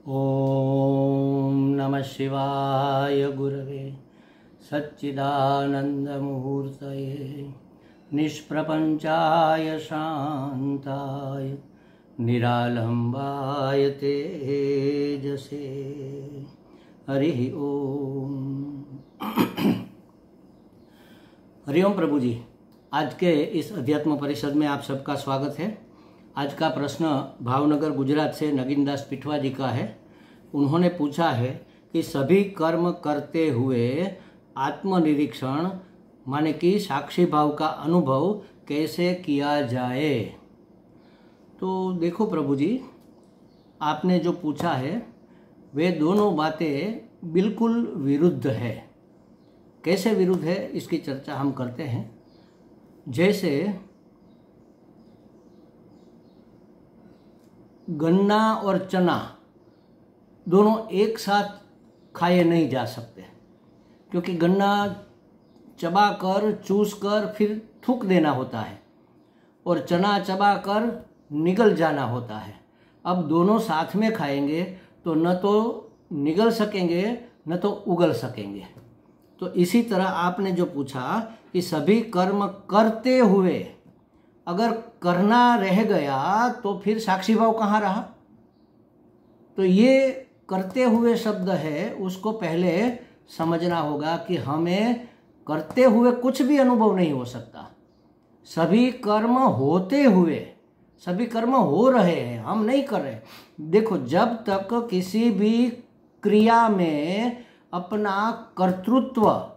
ओम नमः शिवाय गुरवे सच्चिदानंदमूर्तये निष्प्रपंचाय शांताय निरालंबाय तेजसे। हरि ओम। हरिओम प्रभु जी, आज के इस अध्यात्म परिषद में आप सबका स्वागत है। आज का प्रश्न भावनगर गुजरात से नगीनदास पिठवा जी का है। उन्होंने पूछा है कि सभी कर्म करते हुए आत्मनिरीक्षण माने कि साक्षी भाव का अनुभव कैसे किया जाए। तो देखो प्रभु जी, आपने जो पूछा है वे दोनों बातें बिल्कुल विरुद्ध है। कैसे विरुद्ध है इसकी चर्चा हम करते हैं। जैसे गन्ना और चना दोनों एक साथ खाए नहीं जा सकते, क्योंकि गन्ना चबाकर चूसकर फिर थूक देना होता है और चना चबाकर निगल जाना होता है। अब दोनों साथ में खाएंगे तो न तो निगल सकेंगे न तो उगल सकेंगे। तो इसी तरह आपने जो पूछा कि सभी कर्म करते हुए अगर करना रह गया तो फिर साक्षी भाव कहाँ रहा। तो ये करते हुए शब्द है, उसको पहले समझना होगा कि हमें करते हुए कुछ भी अनुभव नहीं हो सकता। सभी कर्म होते हुए, सभी कर्म हो रहे हैं, हम नहीं कर रहे। देखो, जब तक किसी भी क्रिया में अपना कर्तृत्व,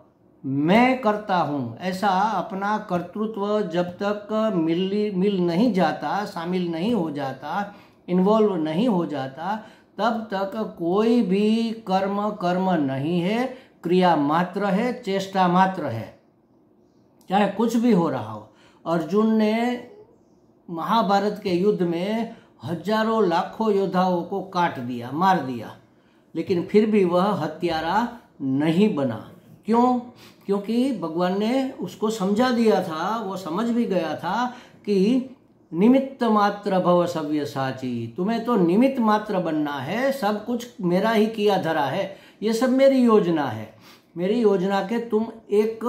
मैं करता हूँ ऐसा अपना कर्तृत्व जब तक मिल नहीं जाता, शामिल नहीं हो जाता, इन्वॉल्व नहीं हो जाता, तब तक कोई भी कर्म नहीं है, क्रिया मात्र है, चेष्टा मात्र है, चाहे कुछ भी हो रहा हो। अर्जुन ने महाभारत के युद्ध में हजारों लाखों योद्धाओं को काट दिया, मार दिया, लेकिन फिर भी वह हत्यारा नहीं बना। क्यों? क्योंकि भगवान ने उसको समझा दिया था, वो समझ भी गया था कि निमित्त मात्र भव सव्यसाची, तुम्हें तो निमित्त मात्र बनना है, सब कुछ मेरा ही किया धरा है, ये सब मेरी योजना है, मेरी योजना के तुम एक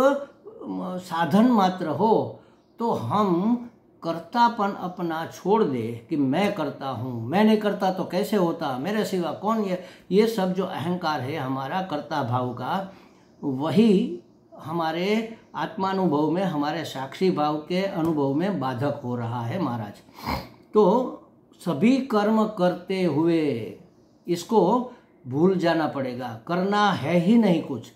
साधन मात्र हो। तो हम कर्तापन अपना छोड़ दे कि मैं करता हूँ, मैं नहीं करता तो कैसे होता, मेरे सिवा कौन, ये सब जो अहंकार है हमारा कर्ता भाव का, वही हमारे आत्मानुभव में, हमारे साक्षी भाव के अनुभव में बाधक हो रहा है महाराज। तो सभी कर्म करते हुए इसको भूल जाना पड़ेगा। करना है ही नहीं कुछ,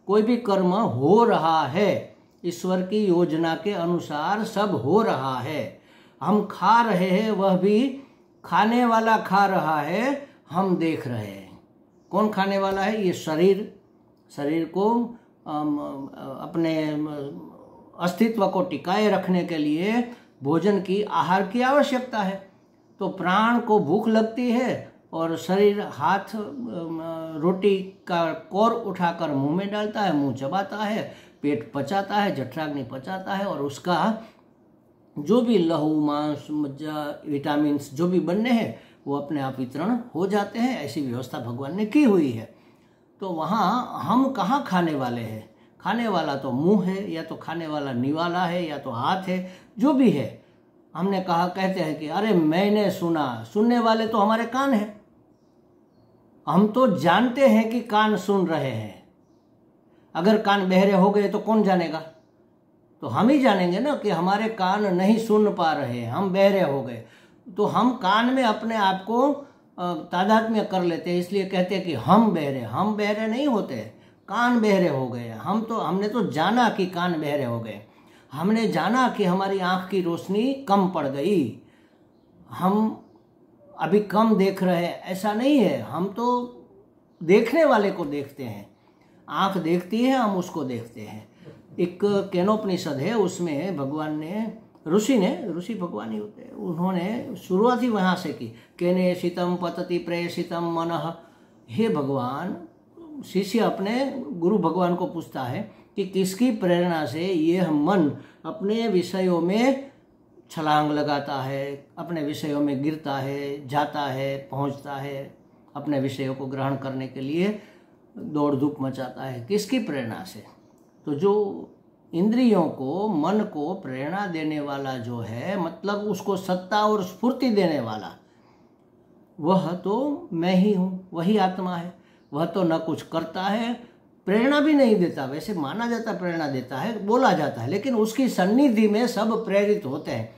कोई भी कर्म हो रहा है, ईश्वर की योजना के अनुसार सब हो रहा है। हम खा रहे हैं, वह भी खाने वाला खा रहा है, हम देख रहे हैं। कौन खाने वाला है? ये शरीर को अपने अस्तित्व को टिकाए रखने के लिए भोजन की, आहार की आवश्यकता है। तो प्राण को भूख लगती है और शरीर हाथ रोटी का कोर उठाकर मुंह में डालता है, मुंह चबाता है, पेट पचाता है, जठराग्नि पचाता है, और उसका जो भी लहू, मांस, मज्जा, विटामिन्स जो भी बनने हैं वो अपने आप वितरण हो जाते हैं। ऐसी व्यवस्था भगवान ने की हुई है। तो वहाँ हम कहाँ खाने वाले हैं? खाने वाला तो मुंह है, या तो खाने वाला निवाला है, या तो हाथ है, जो भी है। हमने कहते हैं कि अरे मैंने सुना, सुनने वाले तो हमारे कान हैं। हम तो जानते हैं कि कान सुन रहे हैं। अगर कान बहरे हो गए तो कौन जानेगा? तो हम ही जानेंगे ना कि हमारे कान नहीं सुन पा रहे, हम बहरे हो गए। तो हम कान में अपने आप को तादात्म्य कर लेते हैं, इसलिए कहते हैं कि हम बहरे नहीं होते, कान बहरे हो गए। हमने तो जाना कि कान बहरे हो गए, हमने जाना कि हमारी आंख की रोशनी कम पड़ गई, हम अभी कम देख रहे हैं। ऐसा नहीं है, हम तो देखने वाले को देखते हैं, आंख देखती है, हम उसको देखते हैं। एक केनोपनिषद है, उसमें भगवान ने, ऋषि भगवान ही होते हैं, उन्होंने शुरुआत ही वहाँ से की। केने शीतम पतति प्रेषितम मनः। हे भगवान, शिष्य अपने गुरु भगवान को पूछता है कि किसकी प्रेरणा से यह मन अपने विषयों में छलांग लगाता है, अपने विषयों में गिरता है, जाता है, पहुंचता है, अपने विषयों को ग्रहण करने के लिए दौड़ धूप मचाता है। किसकी प्रेरणा से? तो जो इंद्रियों को, मन को प्रेरणा देने वाला जो है, मतलब उसको सत्ता और स्फूर्ति देने वाला, वह तो मैं ही हूँ, वही आत्मा है। वह तो न कुछ करता है, प्रेरणा भी नहीं देता, वैसे माना जाता प्रेरणा देता है, बोला जाता है, लेकिन उसकी सन्निधि में सब प्रेरित होते हैं।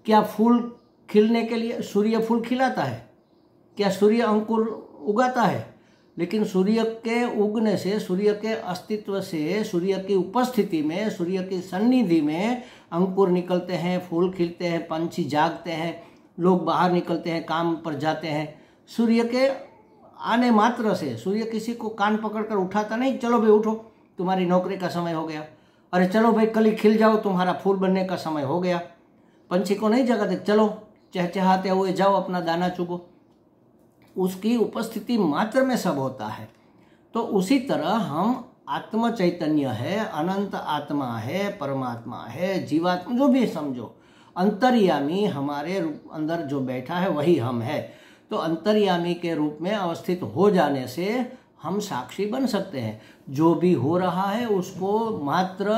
क्या फूल खिलने के लिए सूर्य फूल खिलाता है? क्या सूर्य अंकुर उगाता है? लेकिन सूर्य के उगने से, सूर्य के अस्तित्व से, सूर्य की उपस्थिति में, सूर्य की सन्निधि में अंकुर निकलते हैं, फूल खिलते हैं, पंछी जागते हैं, लोग बाहर निकलते हैं, काम पर जाते हैं। सूर्य के आने मात्र से सूर्य किसी को कान पकड़कर उठाता नहीं, चलो भाई उठो, तुम्हारी नौकरी का समय हो गया। अरे चलो भाई कल ही खिल जाओ, तुम्हारा फूल बनने का समय हो गया। पंछी को नहीं जगाते, चलो चहचहाते हुए जाओ, अपना दाना चुगो। उसकी उपस्थिति मात्र में सब होता है। तो उसी तरह हम आत्म चैतन्य है, अनंत आत्मा है, परमात्मा है, जीवात्मा, जो भी समझो, अंतर्यामी हमारे अंदर जो बैठा है वही हम है। तो अंतर्यामी के रूप में अवस्थित हो जाने से हम साक्षी बन सकते हैं। जो भी हो रहा है उसको मात्र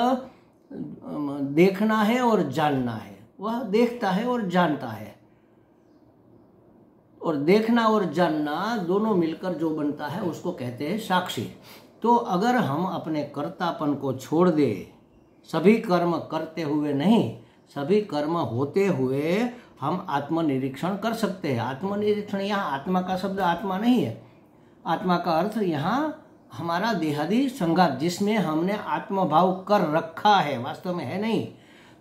देखना है और जानना है। वह देखता है और जानता है, और देखना और जानना दोनों मिलकर जो बनता है उसको कहते हैं साक्षी। तो अगर हम अपने कर्तापन को छोड़ दे, सभी कर्म करते हुए नहीं, सभी कर्म होते हुए हम आत्मनिरीक्षण कर सकते हैं। आत्मनिरीक्षण, यहाँ आत्मा का शब्द आत्मा नहीं है। आत्मा का अर्थ यहाँ हमारा देहादि संघात, जिसमें हमने आत्मभाव कर रखा है, वास्तव में है नहीं,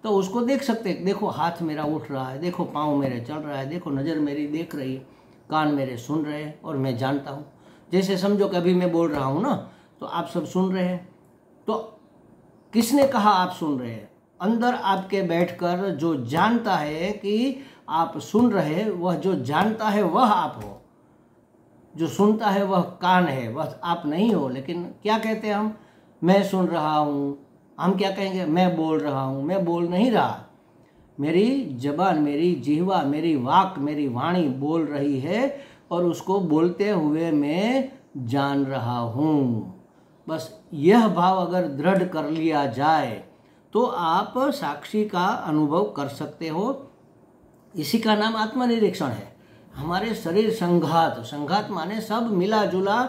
तो उसको देख सकते हैं। देखो हाथ मेरा उठ रहा है, देखो पाँव मेरे चल रहा है, देखो नज़र मेरी देख रही है, कान मेरे सुन रहे हैं और मैं जानता हूँ। जैसे समझो कि अभी मैं बोल रहा हूँ ना, तो आप सब सुन रहे हैं। तो किसने कहा आप सुन रहे हैं? अंदर आपके बैठकर जो जानता है कि आप सुन रहे हैं, वह जो जानता है वह आप हो। जो सुनता है वह कान है, वह आप नहीं हो। लेकिन क्या कहते हैं हम? मैं सुन रहा हूँ। हम क्या कहेंगे? मैं बोल रहा हूँ। मैं बोल नहीं रहा, मेरी जबान, मेरी जिह्वा, मेरी वाक, मेरी वाणी बोल रही है, और उसको बोलते हुए मैं जान रहा हूँ। बस यह भाव अगर दृढ़ कर लिया जाए तो आप साक्षी का अनुभव कर सकते हो। इसी का नाम आत्मनिरीक्षण है। हमारे शरीर संघात, संघात माने सब मिला जुला,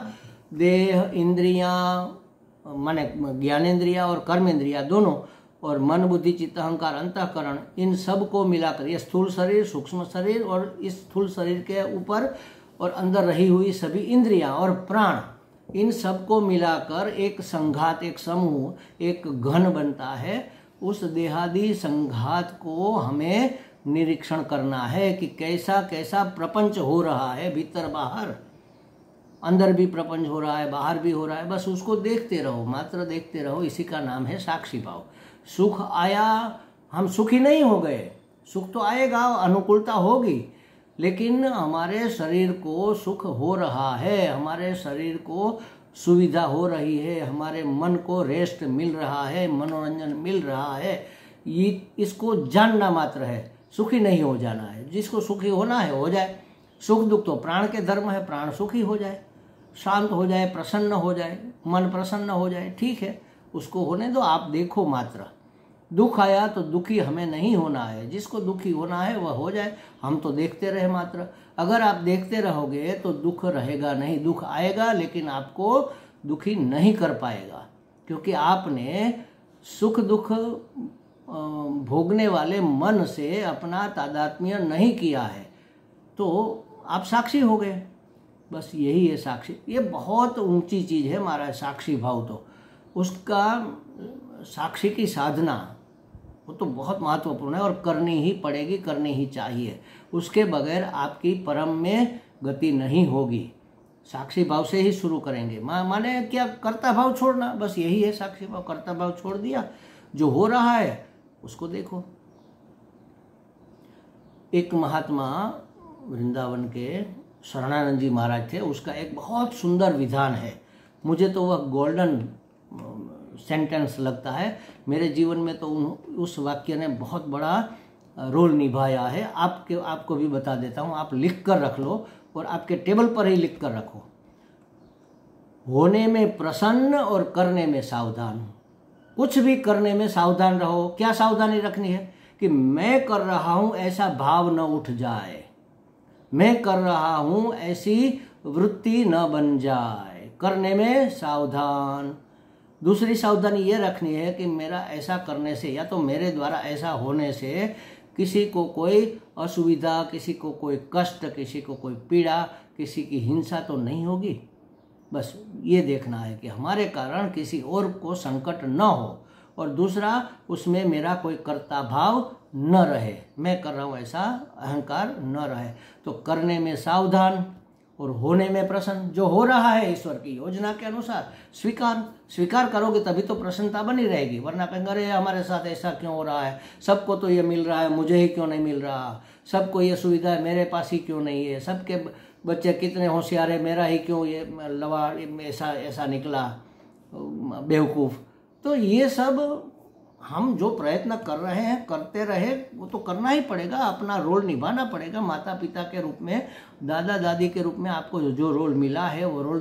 देह, इंद्रियां माने ज्ञानेंद्रिया और कर्मेंद्रिया दोनों, और मन, बुद्धि, चित्त, अहंकार, अंतःकरण, इन सब को मिलाकर ये स्थूल शरीर, सूक्ष्म शरीर, और इस स्थूल शरीर के ऊपर और अंदर रही हुई सभी इंद्रियां और प्राण, इन सब को मिलाकर एक संघात, एक समूह, एक घन बनता है। उस देहादि संघात को हमें निरीक्षण करना है कि कैसा कैसा प्रपंच हो रहा है, भीतर बाहर, अंदर भी प्रपंच हो रहा है, बाहर भी हो रहा है। बस उसको देखते रहो, मात्र देखते रहो। इसी का नाम है साक्षी भाव। सुख आया, हम सुखी नहीं हो गए, सुख तो आएगा, अनुकूलता होगी, लेकिन हमारे शरीर को सुख हो रहा है, हमारे शरीर को सुविधा हो रही है, हमारे मन को रेस्ट मिल रहा है, मनोरंजन मिल रहा है, ये इसको जानना मात्र है। सुखी नहीं हो जाना है। जिसको सुखी होना है हो जाए। सुख दुख तो प्राण के धर्म है, प्राण सुखी हो जाए, शांत हो जाए, प्रसन्न हो जाए, मन प्रसन्न हो जाए, ठीक है, उसको होने दो। आप देखो मात्र। दुख आया तो दुखी हमें नहीं होना है, जिसको दुखी होना है वह हो जाए, हम तो देखते रहे मात्र। अगर आप देखते रहोगे तो दुख रहेगा नहीं। दुख आएगा लेकिन आपको दुखी नहीं कर पाएगा, क्योंकि आपने सुख दुख भोगने वाले मन से अपना तादात्म्य नहीं किया है, तो आप साक्षी हो गए। बस यही है साक्षी। ये बहुत ऊंची चीज़ है हमारा साक्षी भाव। तो उसका साक्षी की साधना वो तो बहुत महत्वपूर्ण है और करनी ही पड़ेगी, करनी ही चाहिए। उसके बगैर आपकी परम में गति नहीं होगी। साक्षी भाव से ही शुरू करेंगे। माने क्या? कर्ता भाव छोड़ना, बस यही है साक्षी भाव। कर्ता भाव छोड़ दिया, जो हो रहा है उसको देखो। एक महात्मा वृंदावन के शरणानंद जी महाराज थे, उसका एक बहुत सुंदर विधान है। मुझे तो वह गोल्डन सेंटेंस लगता है। मेरे जीवन में तो उस वाक्य ने बहुत बड़ा रोल निभाया है। आपको भी बता देता हूँ, आप लिख कर रख लो। और आपके टेबल पर ही लिख कर रखो। होने में प्रसन्न और करने में सावधान। कुछ भी करने में सावधान रहो। क्या सावधानी रखनी है कि मैं कर रहा हूं ऐसा भाव न उठ जाए, मैं कर रहा हूं ऐसी वृत्ति न बन जाए। करने में सावधान। दूसरी सावधानी ये रखनी है कि मेरा ऐसा करने से या तो मेरे द्वारा ऐसा होने से किसी को कोई असुविधा, किसी को कोई कष्ट, किसी को कोई पीड़ा, किसी की हिंसा तो नहीं होगी। बस ये देखना है कि हमारे कारण किसी और को संकट न हो, और दूसरा उसमें मेरा कोई कर्ता भाव न रहे, मैं कर रहा हूँ ऐसा अहंकार न रहे। तो करने में सावधान और होने में प्रसन्न। जो हो रहा है ईश्वर की योजना के अनुसार स्वीकार करोगे तभी तो प्रसन्नता बनी रहेगी। वरना कहेंगे अरे हमारे साथ ऐसा क्यों हो रहा है, सबको तो ये मिल रहा है, मुझे ही क्यों नहीं मिल रहा, सबको ये सुविधा है, मेरे पास ही क्यों नहीं है, सबके बच्चे कितने होशियार है, मेरा ही क्यों ये लवा ऐसा निकला बेवकूफ़। तो ये सब हम जो प्रयत्न कर रहे हैं करते रहे, वो तो करना ही पड़ेगा, अपना रोल निभाना पड़ेगा। माता पिता के रूप में, दादा दादी के रूप में आपको जो रोल मिला है वो रोल,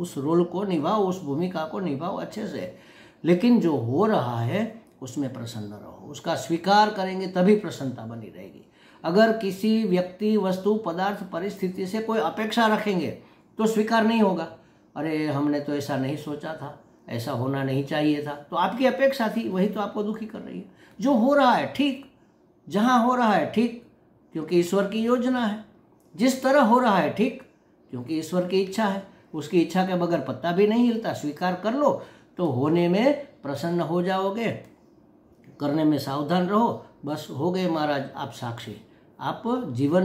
उस रोल को निभाओ, उस भूमिका को निभाओ अच्छे से। लेकिन जो हो रहा है उसमें प्रसन्न रहो, उसका स्वीकार करेंगे तभी प्रसन्नता बनी रहेगी। अगर किसी व्यक्ति, वस्तु, पदार्थ, परिस्थिति से कोई अपेक्षा रखेंगे तो स्वीकार नहीं होगा। अरे हमने तो ऐसा नहीं सोचा था, ऐसा होना नहीं चाहिए था, तो आपकी अपेक्षा थी, वही तो आपको दुखी कर रही है। जो हो रहा है ठीक, जहाँ हो रहा है ठीक, क्योंकि ईश्वर की योजना है। जिस तरह हो रहा है ठीक, क्योंकि ईश्वर की इच्छा है। उसकी इच्छा के बगैर पत्ता भी नहीं हिलता। स्वीकार कर लो तो होने में प्रसन्न हो जाओगे, करने में सावधान रहो। बस हो गए महाराज आप साक्षी। आप जीवन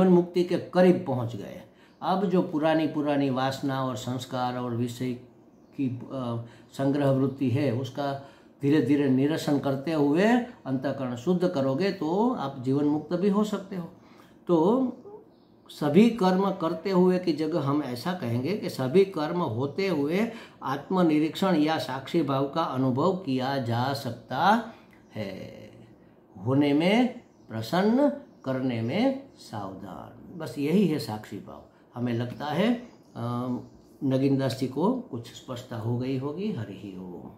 मुक्ति के करीब पहुंच गए। अब जो पुरानी वासना और संस्कार और विषय की संग्रह वृत्ति है उसका धीरे धीरे निरसन करते हुए अंतःकरण शुद्ध करोगे तो आप जीवन मुक्त भी हो सकते हो। तो सभी कर्म करते हुए की जगह हम ऐसा कहेंगे कि सभी कर्म होते हुए आत्मनिरीक्षण या साक्षी भाव का अनुभव किया जा सकता है। होने में प्रसन्न, करने में सावधान, बस यही है साक्षी भाव। हमें लगता है नगीन दास जी को कुछ स्पष्टता हो गई होगी। हरि ओम।